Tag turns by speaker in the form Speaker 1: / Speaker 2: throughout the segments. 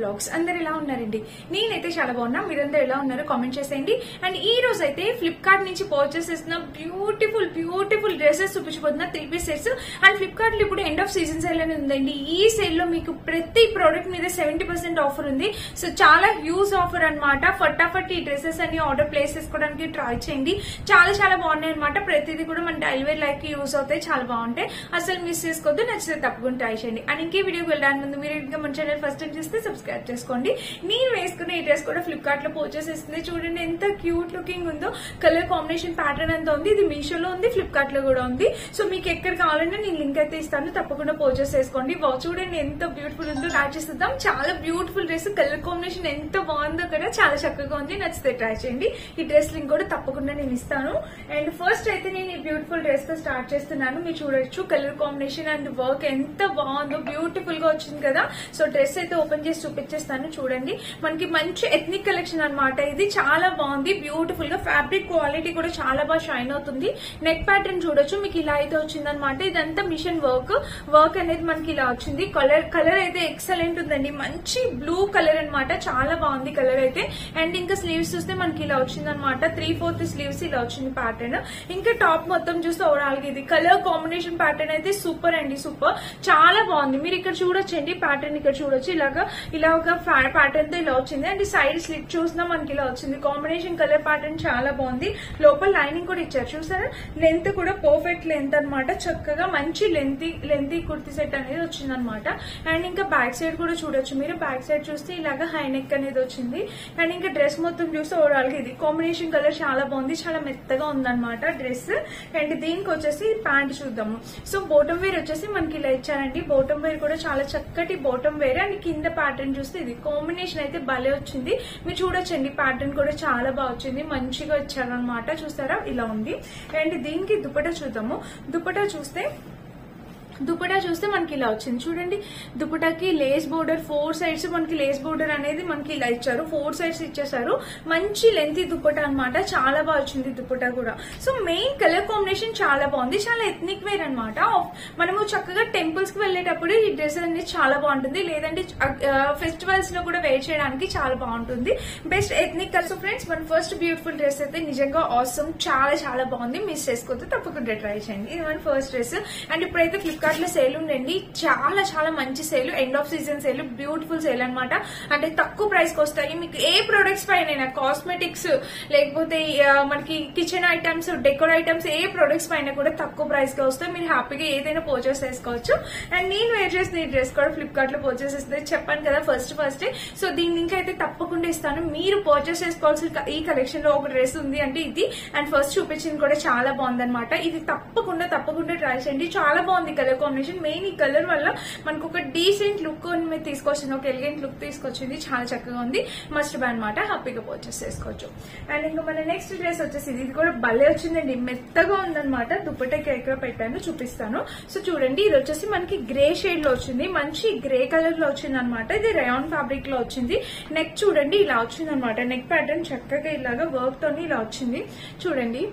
Speaker 1: Vlogs. అందరు ఎలా ఉన్నారండి? నేనైతే చాలా బాగున్నా. మీరందరూ ఎలా ఉన్నారో కామెంట్ చేసేయండి. అండ్ ఈ రోజు అయితే ఫ్లిప్కార్ట్ నుంచి పర్చేస్ చేసిన బ్యూటిఫుల్ డ్రెస్సెస్ చూపించబోతున్నా, 3 పీస్ సెట్స్. అండ్ ఫ్లిప్కార్ట్ లో ఇప్పుడు ఎండ్ ఆఫ్ సీజన్ సేల్ అని ఉందండి. ఈ సేల్ లో మీకు ప్రతి ప్రోడక్ట్ మీద 70% ఆఫర్ ఉంది. సో చాలా హ్యూజ్ ఆఫర్ అనమాట. ఫటాఫట్ ఈ డ్రెస్సెస్ అన్ని ఆర్డర్ ప్లేస్ చేసుకోవడానికి ట్రై చేయండి. చాలా బాగున్నాయి అనమాట. ప్రతిదీ కూడా మన డైలీ వేర్ లైఫ్ కి యూజ్ అవుతాయి. చాలా బాగుంటాయి. అసలు మిస్ చేసుకోవద్దు. నచ్చితే తప్పకుండా ట్రై చేయండి. అండ్ ఇంకే వీడియోకి వెళ్ళడానికి ముందు మీరు ఇంకా మన ఛానల్ ఫస్ట్ టైం చేస్తే సబ్స్క్రైబ్ చేసుకోండి. నేను వేసుకున్న ఈ డ్రెస్ కూడా ఫ్లిప్కార్ట్ లో పర్చేస్ చేస్తుంది. చూడండి ఎంత క్యూట్ లుకింగ్ ఉందో. కలర్ కాంబినేషన్ ప్యాటర్న్ అంతా ఉంది. ఇది మీషోలో ఉంది, ఫ్లిప్కార్ట్ లో కూడా ఉంది. సో మీకు ఎక్కడ కావాలంటే నేను లింక్ అయితే ఇస్తాను, తప్పకుండా పర్చేస్ చేసుకోండి. చూడండి ఎంత బ్యూటిఫుల్ ఉందో. ట్రై చేసేద్దాం. చాలా బ్యూటిఫుల్ డ్రెస్. కలర్ కాంబినేషన్ ఎంత బాగుందో కదా, చాలా చక్కగా ఉంది. నచ్చితే ట్రై చేయండి. ఈ డ్రెస్ లింక్ కూడా తప్పకుండా నేను ఇస్తాను. అండ్ ఫస్ట్ అయితే నేను ఈ బ్యూటిఫుల్ డ్రెస్ తో స్టార్ట్ చేస్తున్నాను. మీరు చూడొచ్చు కలర్ కాంబినేషన్ అండ్ వర్క్ ఎంత బాగుందో. బ్యూటిఫుల్ గా వచ్చింది కదా. సో డ్రెస్ అయితే ఓపెన్ చేసి చూపించేస్తాను. చూడండి మనకి మంచి ఎథ్నిక్ కలెక్షన్ అనమాట. ఇది చాలా బాగుంది. బ్యూటిఫుల్ గా ఫ్యాబ్రిక్ క్వాలిటీ కూడా చాలా బాగా షైన్ అవుతుంది. నెక్ ప్యాటర్న్ చూడొచ్చు. మీకు ఇలా అయితే వచ్చింది అనమాట. ఇదంతా మిషన్ వర్క్ అనేది మనకి ఇలా వచ్చింది. కలర్ అయితే ఎక్సలెంట్ ఉందండి. మంచి బ్లూ కలర్ అనమాట. చాలా బాగుంది కలర్ అయితే. అండ్ ఇంకా స్లీవ్స్ చూస్తే మనకి ఇలా వచ్చింది అనమాట. 3/4 స్లీవ్స్ ఇలా వచ్చింది ప్యాటర్న్. ఇంకా టాప్ మొత్తం చూస్తే ఓవరాల్ గా ఇది కలర్ కాంబినేషన్ ప్యాటర్న్ అయితే సూపర్ అండి. సూపర్, చాలా బాగుంది. మీరు ఇక్కడ చూడొచ్చండి ప్యాటర్న్. ఇక్కడ చూడొచ్చు ఇలా ఒక ప్యాటర్న్ తో ఇలా వచ్చింది. అండ్ సైడ్ స్లిట్ చూసినా మనకి ఇలా వచ్చింది. కాంబినేషన్ కలర్ ప్యాటర్న్ చాలా బాగుంది. లోపల లైనింగ్ కూడా ఇచ్చారు. చూసారా, లెంత్ కూడా పర్ఫెక్ట్ లెంత్ అనమాట. చక్కగా మంచి లెంతీ కుర్తీ సెట్ అనేది వచ్చింది అనమాట. అండ్ ఇంకా బ్యాక్ సైడ్ కూడా చూడొచ్చు. మీరు బ్యాక్ సైడ్ చూస్తే ఇలాగా హై నెక్ అనేది వచ్చింది. అండ్ ఇంకా డ్రెస్ మొత్తం చూస్తే ఓవరాల్ గా ఇది కాంబినేషన్ కలర్ చాలా బాగుంది. చాలా మెత్తగా ఉందన్నమాట డ్రెస్. అండ్ దీనికి వచ్చేసి ప్యాంట్ చూద్దాము. సో బాటమ్ వేర్ వచ్చేసి మనకి ఇలా ఇచ్చారండి. బాటమ్ వేర్ కూడా చాలా చక్కటి బాటమ్ వేర్. అండ్ కింద ప్యాటర్న్ చూస్తే ఇది కాంబినేషన్ అయితే భలే వచ్చింది. మీరు చూడొచ్చండి ప్యాటర్న్ కూడా చాలా బాగా వచ్చింది. మంచిగా ఇచ్చారనమాట. చూస్తారా, ఇలా ఉంది. అండ్ దీనికి దుపట్టా చూద్దాము. దుపట్టా చూస్తే మనకి ఇలా వచ్చింది. చూడండి, దుపట్టాకి లేస్ బోర్డర్ 4 సైడ్స్ మనకి లేస్ బోర్డర్ అనేది మనకి ఇలా ఇచ్చారు. 4 సైడ్స్ ఇచ్చేసారు. మంచి లెంతీ దుపట్టా అనమాట. చాలా బాగా వచ్చింది దుపట్టా కూడా. సో మెయిన్ కలర్ కాంబినేషన్ చాలా బాగుంది. చాలా ఎథ్నిక్ వేర్ అనమాట. మనము చక్కగా టెంపుల్స్ కి వెళ్లేటప్పుడు ఈ డ్రెస్ అనేది చాలా బాగుంటుంది. లేదంటే ఫెస్టివల్స్ లో కూడా వేర్ చేయడానికి చాలా బాగుంటుంది. Best ethnic colour. So friends, మన ఫస్ట్ బ్యూటిఫుల్ డ్రెస్ అయితే నిజంగా ఆసమ్. చాలా బాగుంది. మిస్ చేసుకోవద్దు. తప్పకుండా ట్రై చేయండి. ఇది మన ఫస్ట్ డ్రెస్. అండ్ ఇప్పుడైతే ఫ్లిప్కార్ట్ లో సేల్ ఉండండి. చాలా మంచి sale. End of season sale. Beautiful sale అనమాట. అంటే తక్కువ ప్రైస్ కి వస్తాయి. మీకు ఏ ప్రొడక్ట్స్ పైన, కాస్మెటిక్స్ లేకపోతే మనకి కిచెన్ ఐటమ్స్, డెకోర్ ఐటమ్స్, ఏ ప్రొడక్ట్స్ పైన కూడా తక్కువ ప్రైస్ కి వస్తాయి. మీరు హ్యాపీగా ఏదైనా పర్చేస్ చేసుకోవచ్చు. అండ్ నేను వేర్ చేసిన ఈ డ్రెస్ కూడా ఫ్లిప్కార్ట్ లో పర్చేస్ చేస్తే చెప్పాను కదా ఫస్ట్. సో దీని లింక్ అయితే తప్పకుండా ఇస్తాను. మీరు పర్చేస్ చేసుకోవాల్సిన ఈ కలెక్షన్ లో ఒక డ్రెస్ ఉంది అంటే ఇది. అండ్ ఫస్ట్ చూపించింది కూడా చాలా బాగుందన్నమాట. ఇది తప్పకుండా ట్రై చేయండి. చాలా బాగుంది కలర్ కాంబినేషన్. మెయిన్ ఈ కలర్ వల్ల మనకు ఒక డీసెంట్ లుక్ మీద తీసుకొచ్చింది. ఒక ఎలిగెంట్ లుక్ తీసుకొచ్చింది. చాలా చక్కగా ఉంది. మస్ట్ బై అనమాట. హ్యాపీగా పర్చేస్ చేసుకోవచ్చు. అండ్ ఇంకా మన నెక్స్ట్ డ్రెస్ వచ్చేసి ఇది కూడా భలే వచ్చిందండి. మెత్తగా ఉందన్నమాట. దుపట్టాకి ఎక్కడ పెట్టాను చూపిస్తాను. సో చూడండి, ఇది వచ్చేసి మనకి గ్రే షేడ్ లో వచ్చింది. మంచి గ్రే కలర్ లో వచ్చింది అనమాట. ఇది రయాన్ ఫ్యాబ్రిక్ లో వచ్చింది. నెక్ చూడండి ఇలా వచ్చింది అనమాట. నెక్ ప్యాటర్న్ చక్కగా ఇలాగా వర్క్ తోని ఇలా వచ్చింది. చూడండి,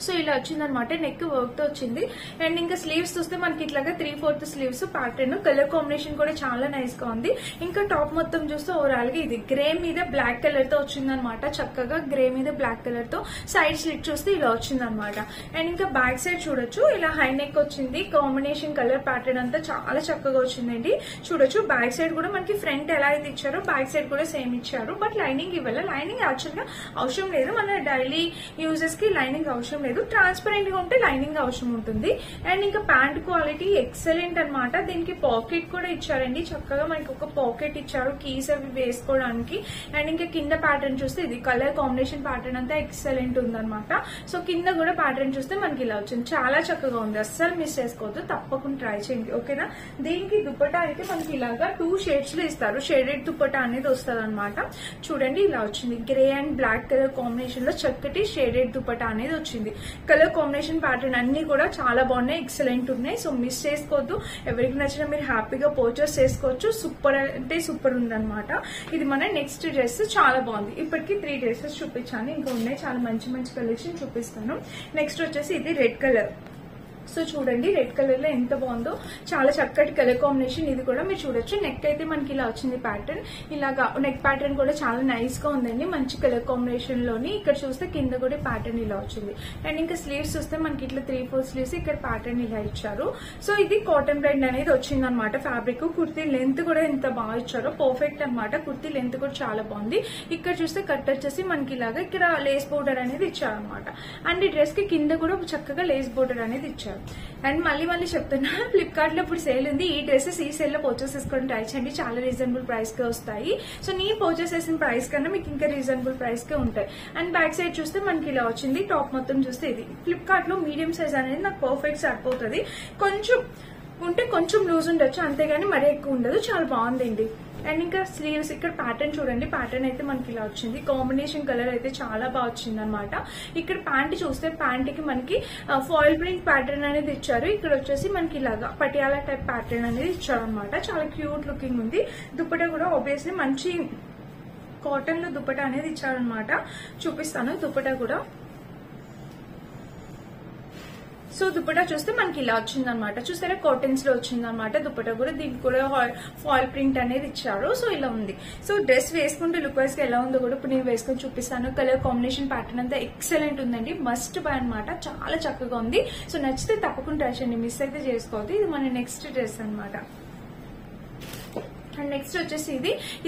Speaker 1: సో ఇలా వచ్చిందనమాట. నెక్ వర్క్ తో వచ్చింది. అండ్ ఇంకా స్లీవ్స్ చూస్తే మనకి ఇట్లాగా 3/4 స్లీవ్స్ ప్యాటర్న్. కలర్ కాంబినేషన్ కూడా చాలా నైస్ గా ఉంది. ఇంకా టాప్ మొత్తం చూస్తే ఓవరాల్ గా ఇది గ్రే మీద బ్లాక్ కలర్ తో వచ్చిందనమాట. చక్కగా గ్రే మీద బ్లాక్ కలర్ తో సైడ్ స్లిట్ చూస్తే ఇలా వచ్చిందనమాట. అండ్ ఇంకా బ్యాక్ సైడ్ చూడొచ్చు. ఇలా హై నెక్ వచ్చింది. కాంబినేషన్ కలర్ ప్యాటర్న్ అంతా చాలా చక్కగా వచ్చిందండి. చూడొచ్చు బ్యాక్ సైడ్ కూడా మనకి ఫ్రంట్ ఎలా అయితే ఇచ్చారో బ్యాక్ సైడ్ కూడా సేమ్ ఇచ్చారు. బట్ లైనింగ్ ఇవ్వాలి. లైనింగ్ యాక్చువల్ గా అవసరం లేదు. మన డైలీ యూజెస్ కి లైనింగ్ అవసరం లేదు. ట్రాన్స్పరెంట్ గా ఉంటే లైనింగ్ అవసరం ఉంటుంది. అండ్ ఇంకా ప్యాంట్ క్వాలిటీ ఎక్సలెంట్ అనమాట. దీనికి పాకెట్ కూడా ఇచ్చారండి. చక్కగా మనకి ఒక పాకెట్ ఇచ్చారు కీస్ అవి వేసుకోవడానికి. అండ్ ఇంకా కింద ప్యాటర్న్ చూస్తే ఇది కలర్ కాంబినేషన్ ప్యాటర్న్ అంతా ఎక్సలెంట్ ఉందన్నమాట. సో కింద కూడా ప్యాటర్న్ చూస్తే మనకి ఇలా వచ్చింది. చాలా చక్కగా ఉంది. అస్సలు మిస్ చేసుకోవద్దు. తప్పకుండా ట్రై చేయండి. ఓకేనా. దీనికి దుపట్టా అయితే మనకి ఇలాగా 2 షేడ్స్ లో ఇస్తారు. షేడెడ్ దుపట్టా అనేది వస్తుంది అనమాట. చూడండి ఇలా వచ్చింది. Grey and black colour combination లో చక్కటి షేడెడ్ దుపట్టా అనేది వచ్చింది. కలర్ కాంబినేషన్ ప్యాటర్న్ అన్ని కూడా చాలా బాగున్నాయి. ఎక్సలెంట్ ఉన్నాయి. సో మిస్ చేసుకోవద్దు. ఎవరికి నచ్చినా మీరు హ్యాపీగా పర్చేస్ చేసుకోవచ్చు. సూపర్ అంటే సూపర్ ఉందన్నమాట. ఇది మన నెక్స్ట్ డ్రెస్. చాలా బాగుంది. ఇప్పటికి 3 డ్రెస్సెస్ చూపించాను. ఇంకా ఉన్నాయి చాలా మంచి కలెక్షన్ చూపిస్తాను. నెక్స్ట్ వచ్చేసి ఇది రెడ్ కలర్. సో చూడండి రెడ్ కలర్ లో ఎంత బాగుందో, చాలా చక్కటి కలర్ కాంబినేషన్. ఇది కూడా మీరు చూడొచ్చు. నెక్ అయితే మనకి ఇలా వచ్చింది ప్యాటర్న్. ఇలాగా నెక్ ప్యాటర్న్ కూడా చాలా నైస్ గా ఉందండి, మంచి కలర్ కాంబినేషన్ లోని. ఇక్కడ చూస్తే కింద కూడా ప్యాటర్న్ ఇలా వచ్చింది. అండ్ ఇంకా స్లీవ్స్ చూస్తే మనకి ఇట్లా 3/4 స్లీవ్స్, ఇక్కడ ప్యాటర్న్ ఇలా ఇచ్చారు. సో ఇది కాటన్ బ్లెండ్ అనేది వచ్చింది అనమాట ఫ్యాబ్రిక్. కుర్తీ లెంత్ కూడా ఎంత బాగా ఇచ్చారో, పర్ఫెక్ట్ అనమాట. కుర్తీ లెంత్ కూడా చాలా బాగుంది. ఇక్కడ చూస్తే కట్ వచ్చేసి మనకి ఇలాగా ఇక్కడ లేస్ బోర్డర్ అనేది ఇచ్చారనమాట. అండ్ ఈ డ్రెస్ కి కింద కూడా చక్కగా లేస్ బోర్డర్ అనేది ఇచ్చారు. అండ్ మళ్ళీ చెప్తున్నా, ఫ్లిప్కార్ట్ లో ఇప్పుడు సేల్ ఉంది. ఈ డ్రెస్సెస్ ఈ సేల్ లో పర్చేస్ చేసుకొని ట్రై చేయండి, చాలా రీజనబుల్ ప్రైస్ కే వస్తాయి. సో నేను పర్చేస్ చేసిన ప్రైస్ కన్నా మీకు ఇంకా రీజనబుల్ ప్రైస్ కే ఉంటాయి. అండ్ బ్యాక్ సైడ్ చూస్తే మనకి ఇలా వచ్చింది. టాప్ మొత్తం చూస్తే ఇది ఫ్లిప్కార్ట్ లో మీడియం సైజ్ అనేది నాకు పర్ఫెక్ట్ సరిపోతుంది. కొంచెం లూజ్ ఉండొచ్చు, అంతేగాని మరీ ఎక్కువ ఉండదు. చాలా బాగుందండి. అండ్ ఇంకా స్లీవ్స్ ఇక్కడ ప్యాటర్న్ చూడండి. ప్యాటర్న్ అయితే మనకి ఇలా వచ్చింది. కాంబినేషన్ కలర్ అయితే చాలా బాగా వచ్చింది అనమాట. ఇక్కడ ప్యాంట్ చూస్తే ప్యాంట్ కి మనకి ఫాయిల్ ప్రింట్ ప్యాటర్న్ అనేది ఇచ్చారు. ఇక్కడ వచ్చేసి మనకి ఇలాగా పటియాలా టైప్ ప్యాటర్న్ అనేది ఇచ్చారు అనమాట. చాలా క్యూట్ లుకింగ్ ఉంది. దుపట్టా కూడా ఆబ్వియస్లీ మంచి కాటన్ లో దుపట్టా అనేది ఇచ్చారనమాట. చూపిస్తాను దుపట్టా కూడా. సో దుపట్టా చూస్తే మనకి ఇలా వచ్చిందనమాట. చూసారా కాటన్స్ లో వచ్చిందనమాట దుపట్టా కూడా. దీనికి కూడా ఫాయిల్ ప్రింట్ అనేది ఇచ్చారు. సో ఇలా ఉంది. సో డ్రెస్ వేసుకుంటే లుక్ వైజ్ గా ఎలా ఉందో కూడా ఇప్పుడు నేను వేసుకొని చూపిస్తాను. కలర్ కాంబినేషన్ ప్యాటర్న్ అంతా ఎక్సలెంట్ ఉందండి. మస్ట్ బై అనమాట. చాలా చక్కగా ఉంది. సో నచ్చితే తప్పకుండా ట్రై చేయండి, మిస్ అయితే చేసుకోవద్దు. ఇది మన నెక్స్ట్ డ్రెస్ అనమాట. అండ్ నెక్స్ట్ వచ్చేసి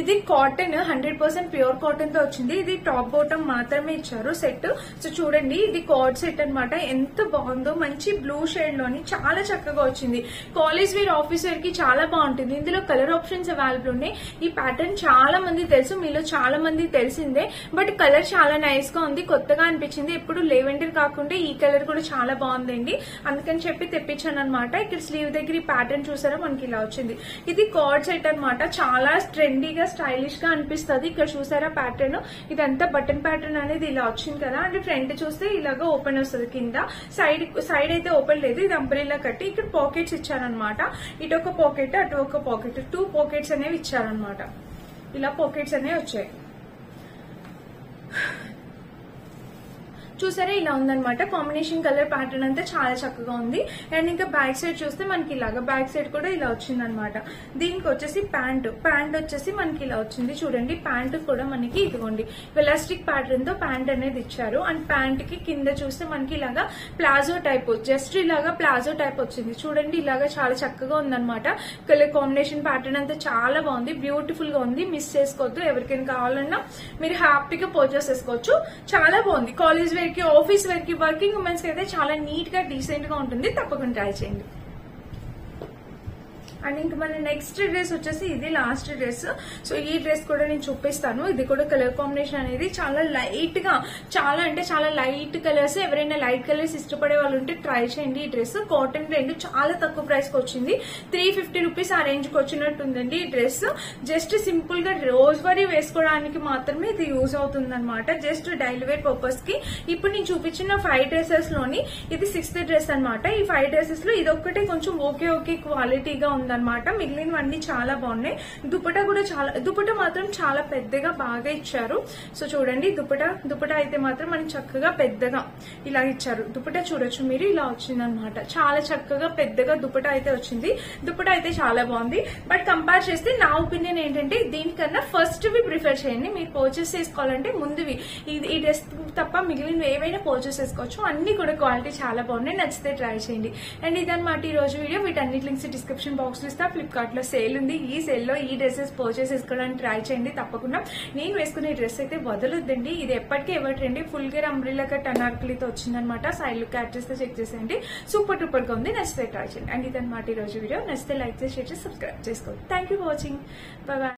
Speaker 1: ఇది కాటన్ 100% ప్యూర్ కాటన్ తో వచ్చింది. ఇది టాప్ బాటమ్ మాత్రమే ఇచ్చారు సెట్. సో చూడండి ఇది కార్డ్ సెట్ అనమాట. ఎంత బాగుందో, మంచి బ్లూ షేడ్ లోని చాలా చక్కగా వచ్చింది. కాలేజ్ వేర్, ఆఫీస్ వేర్ కి చాలా బాగుంటుంది. ఇందులో కలర్ ఆప్షన్స్ అవైలబుల్ ఉన్నాయి. ఈ ప్యాటర్న్ చాలా మంది తెలుసు, మీలో చాలా మంది తెలిసిందే. బట్ కలర్ చాలా నైస్ గా ఉంది, కొత్తగా అనిపించింది. ఎప్పుడు లెవెండర్ కాకుండా ఈ కలర్ కూడా చాలా బాగుందండి, అందుకని చెప్పి తెప్పించాను అనమాట. ఇక్కడ స్లీవ్ దగ్గర ఈ ప్యాటర్న్ చూసారా మనకి ఇలా వచ్చింది. ఇది కార్డ్ సెట్ అనమాట. చాలా ట్రెండీగా స్టైలిష్ గా అనిపిస్తుంది. ఇక్కడ చూసారా ప్యాటర్న్, ఇదంతా బటన్ ప్యాటర్న్ అనేది ఇలా వచ్చింది కదా. అంటే ఫ్రంట్ చూస్తే ఇలాగా ఓపెన్ వస్తుంది, కింద సైడ్ అయితే ఓపెన్ లేదు, ఇది అంబ్రెల్లా కట్టి. ఇక్కడ పాకెట్స్ ఇచ్చారనమాట. ఇటు ఒక పాకెట్, అటు ఒక పాకెట్, 2 పాకెట్స్ అనేవి ఇచ్చారనమాట. ఇలా పాకెట్స్ అనేవి వచ్చాయి. చూసారా ఇలా ఉందనమాట. కాంబినేషన్ కలర్ ప్యాటర్న్ అంతా చాలా చక్కగా ఉంది. అండ్ ఇంకా బ్యాక్ సైడ్ చూస్తే మనకి ఇలాగా బ్యాక్ సైడ్ కూడా ఇలా వచ్చింది అనమాట. దీనికి వచ్చేసి ప్యాంట్ వచ్చేసి మనకి ఇలా వచ్చింది. చూడండి ప్యాంట్ కూడా మనకి ఇదిగోండి ఎలాస్టిక్ ప్యాటర్న్ తో ప్యాంట్ అనేది ఇచ్చారు. అండ్ ప్యాంట్ కి కింద చూస్తే మనకి ఇలాగా ప్లాజో టైప్, జస్ట్ ఇలాగా ప్లాజో టైప్ వచ్చింది. చూడండి ఇలాగా చాలా చక్కగా ఉందన్నమాట. కలర్ కాంబినేషన్ ప్యాటర్న్ అంతా చాలా బాగుంది, బ్యూటిఫుల్ గా ఉంది. మిస్ చేసుకోవద్దు. ఎవరికైనా కావాలన్నా మీరు హ్యాపీగా పర్చేస్ చేసుకోవచ్చు. చాలా బాగుంది. కాలేజ్ వేర్ కి, ఆఫీస్ వేర్ కి, వర్కింగ్ ఉమెన్స్ కి అయితే చాలా నీట్ గా డీసెంట్ గా ఉంటుంది. తప్పకుండా ట్రై చేయండి. అండ్ ఇంకా మన నెక్స్ట్ డ్రెస్ వచ్చేసి ఇది లాస్ట్ డ్రెస్. సో ఈ డ్రెస్ కూడా నేను చూపిస్తాను. ఇది కూడా కలర్ కాంబినేషన్ అనేది చాలా లైట్ గా, చాలా అంటే చాలా లైట్ కలర్స్. ఎవరైనా లైట్ కలర్స్ ఇష్టపడే వాళ్ళు ఉంటే ట్రై చేయండి. ఈ డ్రెస్ కాటన్ బ్లెండ్ చాలా తక్కువ ప్రైస్ కి వచ్చింది. 350 రూపీస్ ఆ రేంజ్ కి వచ్చినట్టుందండి ఈ డ్రెస్. జస్ట్ సింపుల్ గా రోజు వారీ వేసుకోవడానికి మాత్రమే ఇది యూజ్ అవుతుంది అనమాట. జస్ట్ డైలీ వేర్ పర్పస్ కి. ఇప్పుడు నేను చూపించిన 5 డ్రెస్సెస్ లోని ఇది 6th డ్రెస్ అనమాట. ఈ 5 డ్రెస్సెస్ లో ఇది ఒక్కటే కొంచెం ఓకే క్వాలిటీగా ఉంది అనమాట. మిగిలినవన్నీ చాలా బాగున్నాయి. దుపట్టా మాత్రం చాలా పెద్దగా బాగా ఇచ్చారు. సో చూడండి దుపట్టా అయితే మాత్రం మనకి చక్కగా పెద్దగా ఇలా ఇచ్చారు. దుపట్టా చూడొచ్చు మీరు, ఇలా వచ్చింది అనమాట. చాలా చక్కగా పెద్దగా దుపట్టా అయితే వచ్చింది. దుపట్టా అయితే చాలా బాగుంది. బట్ కంపేర్ చేస్తే నా ఒపీనియన్ ఏంటంటే దీనికన్నా ఫస్ట్ వి ప్రిఫర్ చేయండి. మీరు పర్చేస్ చేసుకోవాలంటే ముందువి ఈ డ్రెస్ తప్ప మిగిలినవి ఏవైనా పర్చేస్ చేసుకోవచ్చు. అన్ని కూడా క్వాలిటీ చాలా బాగున్నాయి. నచ్చితే ట్రై చేయండి. అండ్ ఇదన్నమాట ఈ రోజు వీడియో. వీటన్నిటి లింక్స్ డిస్క్రిప్షన్ బాక్స్ లో ఇస్తా. ఫ్లిప్కార్ట్ లో సేల్ ఉంది. ఈ సేల్ లో ఈ డ్రెస్సెస్ పర్చేస్ చేసుకోవడానికి ట్రై చేయండి. తప్పకుండా నేను వేసుకునే డ్రెస్ అయితే వదలొద్దండి. ఇది ఎప్పటికీ ఎవరి trend. Full gear umbrella cut అనార్కలితో వచ్చిందనమాట. సైడ్ లుక్ యాడ్ చేస్తే చెక్ చేసేయండి. సూపర్ గా ఉంది. నచ్చితే ట్రై చేయండి. అండ్ ఇదన్నమాట ఈ రోజు వీడియో. నచ్చితే లైక్ చేసి షేర్ చేసి సబ్స్క్రైబ్ చేసుకోండి. Thank you for watching. By by.